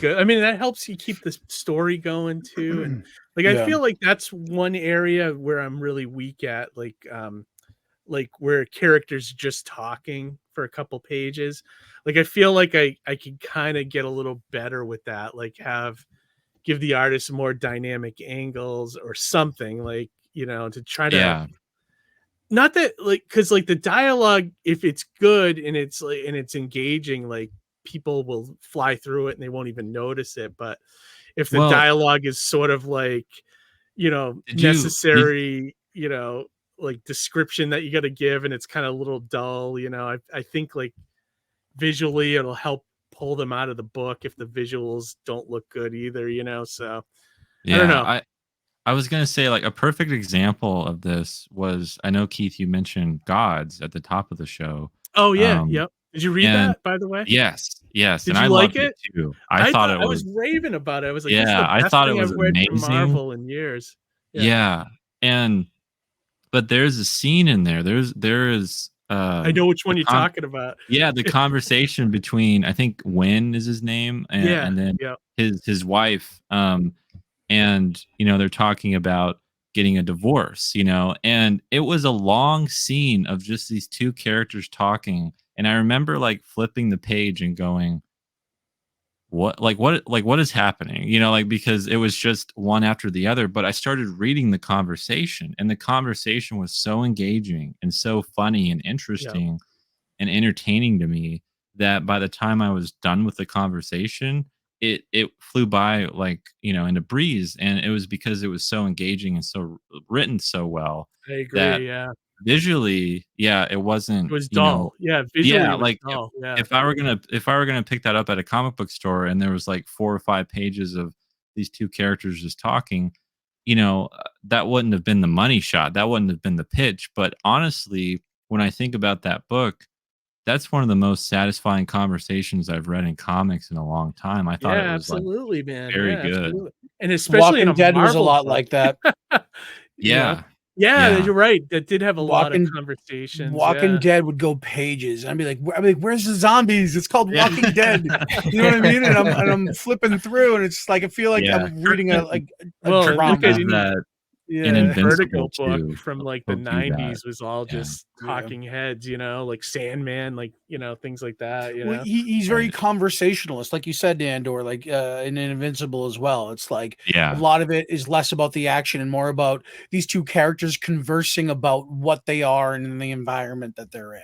good. I mean, that helps you keep the story going too. And like, I feel like that's one area where I'm really weak at, like where characters just talking for a couple pages. Like, I feel like I can kind of get a little better with that. Like, give the artist more dynamic angles or something, like, to try to, not that, like, because like the dialogue, if it's good and it's like, and it's engaging, like, people will fly through it and they won't even notice it. But if the dialogue is sort of like, necessary, like description that you got to give, and it's kind of a little dull, I think like visually it'll help pull them out of the book if the visuals don't look good either, so I don't know. I was gonna say, like, a perfect example of this was, I know, Keith, you mentioned Gods at the top of the show. Oh yeah. Yep. Did you read that, by the way? Yes. Did And you I like loved it too. I thought I was raving about it. I was like, this is the I best thought thing it was I've read from amazing. Marvel in years. But there's a scene in there. There is I know which one you're talking about. Yeah, the conversation between, I think, Wynn is his name, and then his wife. And they're talking about getting a divorce, and it was a long scene of just these two characters talking. And I remember like flipping the page and going, what is happening? Like, because it was just one after the other. But I started reading the conversation, and the conversation was so engaging and so funny and interesting and entertaining to me that by the time I was done with the conversation, it flew by like, in a breeze. And it was because it was so engaging and so written so well. I agree. Visually, it wasn't. It was dull. Visually, it was dull. If I were gonna pick that up at a comic book store and there was like 4 or 5 pages of these two characters just talking, that wouldn't have been the money shot. That wouldn't have been the pitch. But honestly, when I think about that book, that's one of the most satisfying conversations I've read in comics in a long time. I thought it was absolutely, man. Very good. Absolutely. And especially Walking Dead was a lot like that. Yeah, you're right. That did have a lot of conversations. Walking Dead would go pages. I'd be like, where's the zombies? It's called Walking Dead. You know what I mean? And I'm flipping through, and it's like I feel like I'm reading a drama. The Vertigo book from like the 90s was all just talking heads, like Sandman, like, things like that. Well, he's very conversationalist, like you said, Nandor, like in Invincible as well. It's like a lot of it is less about the action and more about these two characters conversing about what they are and in the environment that they're in.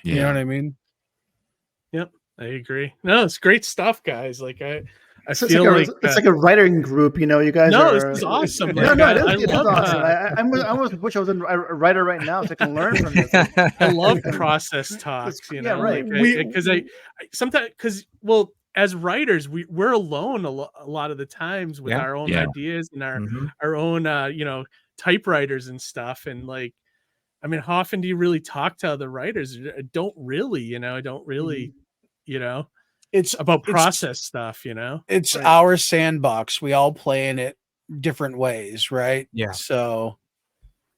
You know what I mean? Yep, I agree. No, it's great stuff, guys. Like I feel like it's like a writing group, you guys. No, this is awesome. Like, it is awesome. I almost wish I was a writer right now so I can learn from this. I love process talks, right. Because I sometimes, as writers, we're alone a lot of the times with our own ideas and our own typewriters and stuff. And like, I mean, how often do you really talk to other writers? I don't really, I don't really, It's about process stuff, It's our sandbox. We all play in it different ways, right? Yeah. So,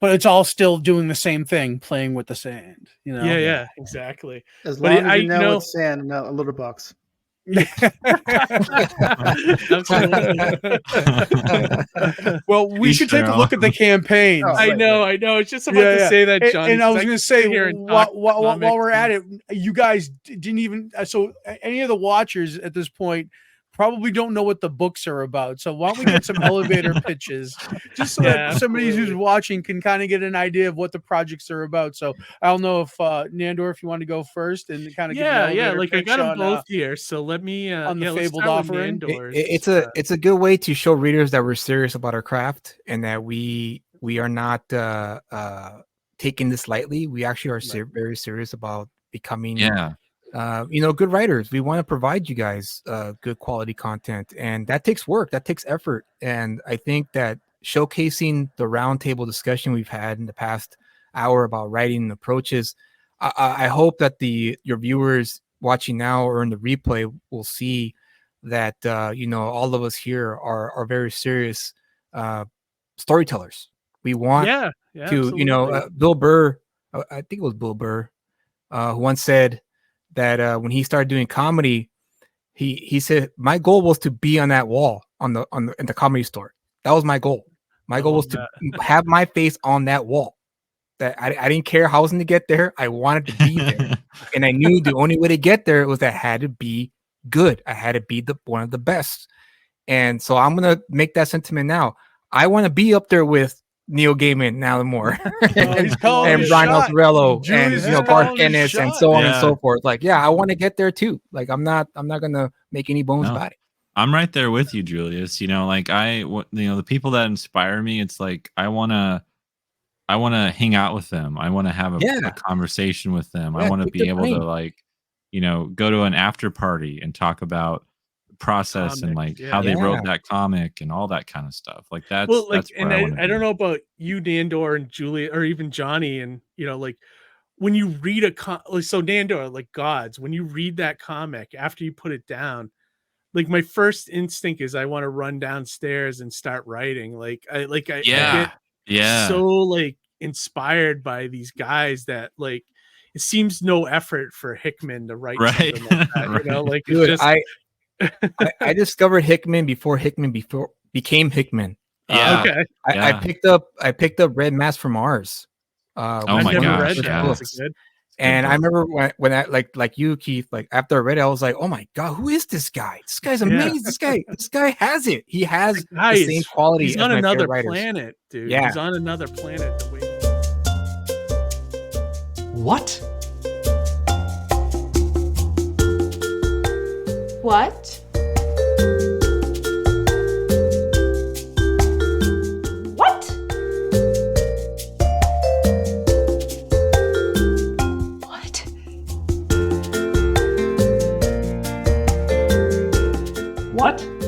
but it's all still doing the same thing, playing with the sand. Yeah, exactly. As long as you know it's sand, not a litter box. Well, we should take a look at the campaign. I know. It's just about to say that, John. And I was going to say, while we're at it, you guys didn't even. So any of the watchers at this point probably don't know what the books are about. So why don't we get some elevator pitches, just so that somebody who's watching can kind of get an idea of what the projects are about. So I don't know if Nandor, if you want to go first and kind of like I got them both here. So let me on the fabled offering. It's a good way to show readers that we're serious about our craft and that we are not taking this lightly. We actually are very serious about becoming good writers. We want to provide you guys good quality content, and that takes work, that takes effort. And I think that showcasing the roundtable discussion we've had in the past hour about writing approaches, I hope that your viewers watching now or in the replay will see that all of us here are very serious storytellers. We want to Bill Burr, I think it was Bill Burr, who once said that when he started doing comedy, He said my goal was to be on that wall in the Comedy Store. That was my goal. My goal was to have my face on that wall. That I didn't care how I was going to get there. I wanted to be there, and I knew the only way to get there was that I had to be good. I had to be one of the best. And so I'm gonna make that sentiment now. I want to be up there with Neil Gaiman, now and more, and Brian Azzarello, and Garth Ennis, and so on and so forth. Like, yeah, I want to get there too. Like, I'm not gonna make any bones about it. I'm right there with you, Julius. Like the people that inspire me, it's like I want to hang out with them. I want to have a conversation with them. I want to be able to go to an after party and talk about process and how they wrote that comic and all that kind of stuff. Like that's and I don't know about you, Nandor, and Julia, or even Johnny, and when you read so Nandor, like Gods, when you read that comic after you put it down, like my first instinct is I want to run downstairs and start writing. I get so inspired by these guys that it seems no effort for Hickman to write something like that. Dude, I discovered Hickman before Hickman became Hickman. Okay. I picked up Red Mask from Mars. Oh my gosh, good. And I remember when I like you, Keith, after I read it, I was like, oh my God, who is this guy? This guy's amazing. This guy has it. He has the same quality. He's on another planet, dude. Yeah. He's on another planet. What? What? What? What? What?